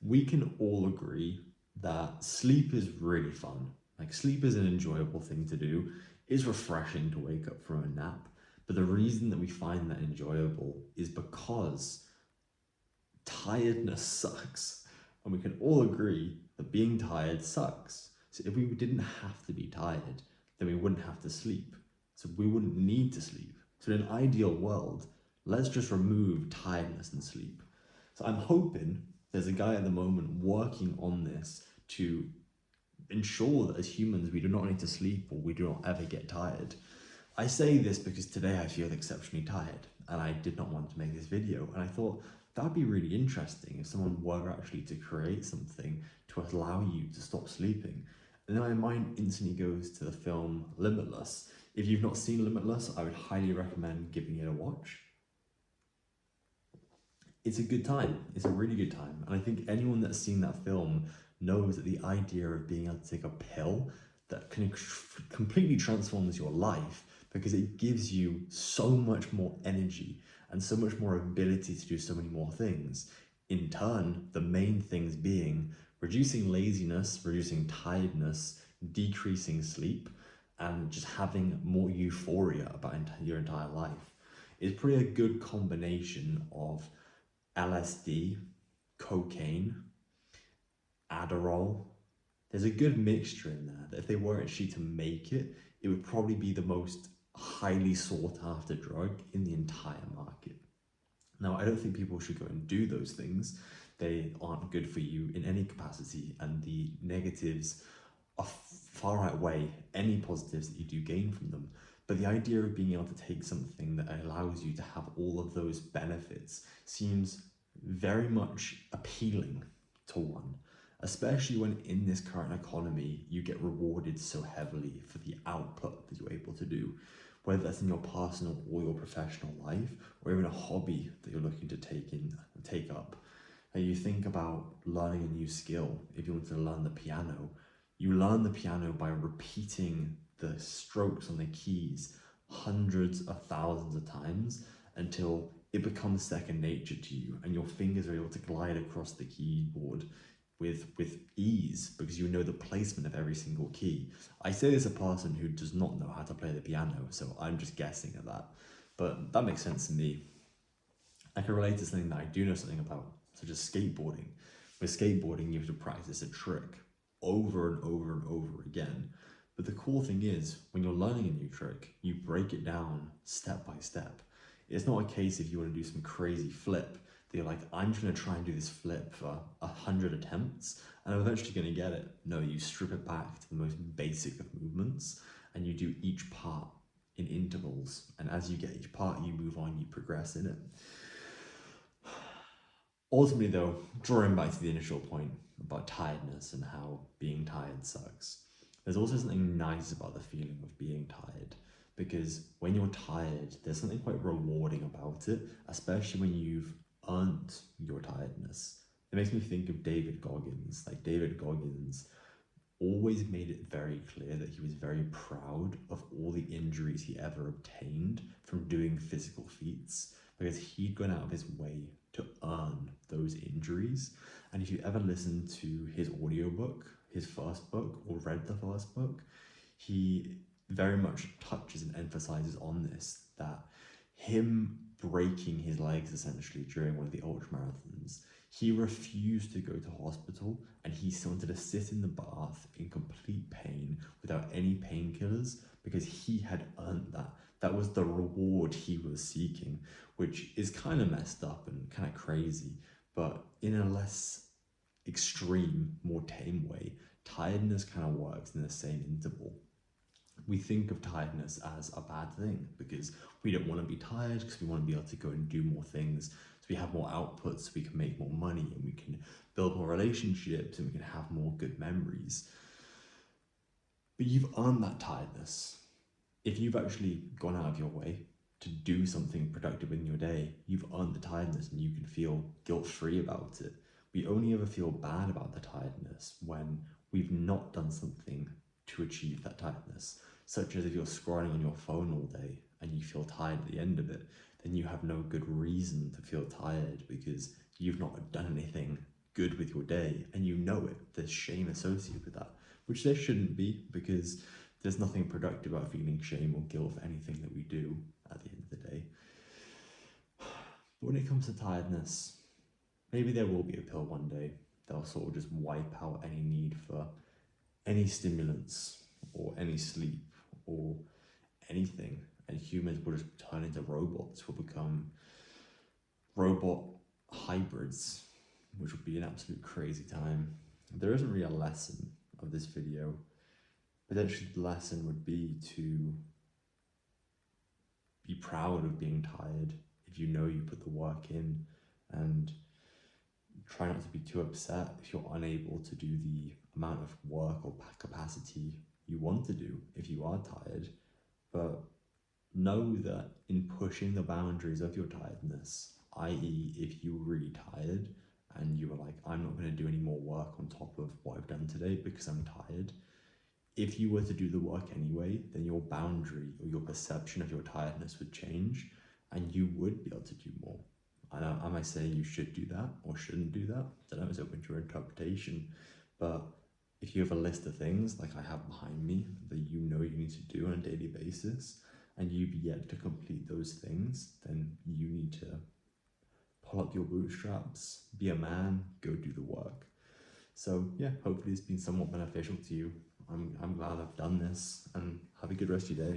we can all agree that sleep is really fun. Like, sleep is an enjoyable thing to do. It's refreshing to wake up from a nap. But the reason that we find that enjoyable is because tiredness sucks. And we can all agree that being tired sucks. So if we didn't have to be tired, then we wouldn't have to sleep. So we wouldn't need to sleep. So in an ideal world, let's just remove tiredness and sleep. So I'm hoping there's a guy at the moment working on this to ensure that as humans we do not need to sleep or we do not ever get tired. I say this because today I feel exceptionally tired and I did not want to make this video, and I thought that would be really interesting if someone were actually to create something to allow you to stop sleeping. And then my mind instantly goes to the film Limitless. If you've not seen Limitless, I would highly recommend giving it a watch. It's a good time. It's a really good time. And I think anyone that's seen that film knows that the idea of being able to take a pill that can completely transforms your life, because it gives you so much more energy and so much more ability to do so many more things. In turn, the main things being reducing laziness, reducing tiredness, decreasing sleep, and just having more euphoria about your entire life. It's pretty a good combination of LSD, cocaine, Adderall. There's a good mixture in there that if they were actually to make it, it would probably be the most highly sought after drug in the entire market. Now, I don't think people should go and do those things. They aren't good for you in any capacity, and the negatives are far outweigh any positives that you do gain from them. But the idea of being able to take something that allows you to have all of those benefits seems very much appealing to one, especially when in this current economy you get rewarded so heavily for the output that you're able to do, whether that's in your personal or your professional life, or even a hobby that you're looking to take up. And you think about learning a new skill. If you want to learn the piano, you learn the piano by repeating the strokes on the keys hundreds of thousands of times until it becomes second nature to you, and your fingers are able to glide across the keyboard with ease because you know the placement of every single key. I say this as a person who does not know how to play the piano, so I'm just guessing at that. But that makes sense to me. I can relate to something that I do know something about, such as skateboarding. With skateboarding, you have to practice a trick over and over and over again. But the cool thing is, when you're learning a new trick, you break it down step by step. It's not a case if you want to do some crazy flip that you're like, I'm just going to try and do this flip for 100 attempts and I'm eventually going to get it. No, you strip it back to the most basic of movements and you do each part in intervals. And as you get each part, you move on, you progress in it. Ultimately though, drawing back to the initial point about tiredness and how being tired sucks, there's also something nice about the feeling of being tired, because when you're tired, there's something quite rewarding about it, especially when you've earned your tiredness. It makes me think of David Goggins. Like, David Goggins always made it very clear that he was very proud of all the injuries he ever obtained from doing physical feats, because he'd gone out of his way to earn those injuries. And if you ever listen to his audiobook, his first book, or read the first book, he very much touches and emphasizes on this, that him breaking his legs essentially during one of the ultra marathons, he refused to go to hospital and he still wanted to sit in the bath in complete pain without any painkillers, because he had earned that. That was the reward he was seeking, which is kind of messed up and kind of crazy, but in a less extreme, more tame way, tiredness kind of works in the same interval. We think of tiredness as a bad thing because we don't want to be tired, because we want to be able to go and do more things, so we have more outputs, so we can make more money and we can build more relationships and we can have more good memories. But you've earned that tiredness. If you've actually gone out of your way to do something productive in your day, you've earned the tiredness and you can feel guilt-free about it. We only ever feel bad about the tiredness when we've not done something to achieve that tiredness, such as if you're scrolling on your phone all day and you feel tired at the end of it, then you have no good reason to feel tired because you've not done anything good with your day and you know it, there's shame associated with that, which there shouldn't be, because there's nothing productive about feeling shame or guilt for anything that we do at the end of the day. But when it comes to tiredness, maybe there will be a pill one day that'll sort of just wipe out any need for any stimulants or any sleep or anything, and humans will just turn into robots, will become robot hybrids, which would be an absolute crazy time. There isn't really a lesson of this video. Potentially the lesson would be to be proud of being tired if you know you put the work in, and try not to be too upset if you're unable to do the amount of work or capacity you want to do if you are tired. But know that in pushing the boundaries of your tiredness, i.e. if you were really tired and you were like, I'm not going to do any more work on top of what I've done today because I'm tired, if you were to do the work anyway, then your boundary or your perception of your tiredness would change and you would be able to do more. I might say you should do that or shouldn't do that. I don't know, it's open to your interpretation. But if you have a list of things like I have behind me that you know you need to do on a daily basis, and you've yet to complete those things, then you need to pull up your bootstraps, be a man, go do the work. So yeah, hopefully it's been somewhat beneficial to you. I'm glad I've done this, and have a good rest of your day.